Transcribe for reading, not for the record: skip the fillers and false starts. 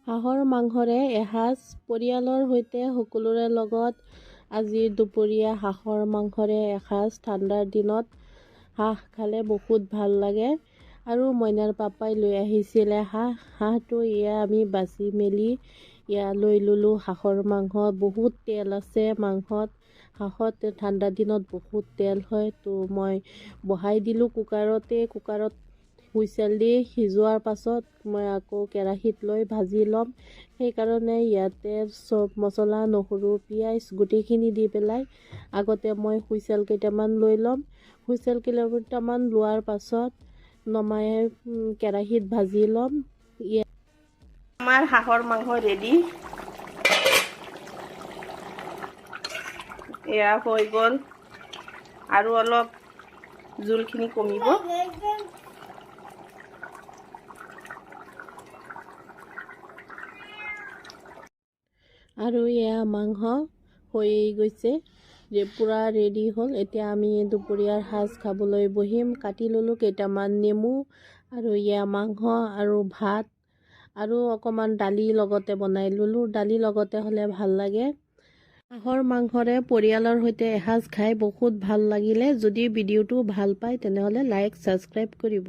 হাঁহৰ মাংসৰে এসাঁজ পৰিয়ালৰ সৈতে সকলোৰে লগত আজি দুপৰীয়া হাঁহৰ মাংসৰে এসাঁজ। ঠাণ্ডাৰ দিনত হাঁহ খালে বহুত ভাল লাগে আৰু মইনাৰ পাপাই লৈ আহিছিলে হাঁহটো আমি বাছি মেলি লৈ ল'লোঁ। হাঁহৰ মাংসত বহুত তেল আছে। হাঁহত ঠাণ্ডা দিনত বহুত তেল হয়, তো মই বহাই দিলোঁ কুকাৰত হুইচেল দি সিজোৱাৰ পাছত মই আকৌ কেৰাহীত লৈ ভাজি ল'ম। সেইকাৰণে ইয়াতে চব মছলা, নহৰু, পিঁয়াজ গোটেইখিনি দি পেলাই আগতে মই হুইচেল কেইটামান লৈ ল'ম। হুইচেল কেইটামান লোৱাৰ পাছত নমাই কেৰাহীত ভাজি ল'ম। আমাৰ হাঁহৰ মাংস ৰেডি। এয়া হৈ গ'ল আৰু অলপ জোলখিনি কমিব। আৰু এয়া মাংস হৈ গৈছে, পূৰা ৰেডি হ'ল। এতিয়া আমি দুপৰীয়াৰ সাজ খাবলৈ বহিম। কাটি ল'লোঁ কেইটামান নেমু আৰু এয়া মাংস আৰু ভাত আৰু অকণমান দালি লগতে বনাই ল'লোঁ। দালি লগতে হ'লে ভাল লাগে। হাঁহৰ মাংসৰে পৰিয়ালৰ সৈতে এসাঁজ খাই বহুত ভাল লাগিলে। যদি ভিডিঅ'টো ভাল পায় তেনেহ'লে লাইক, ছাবস্ক্ৰাইব কৰিব।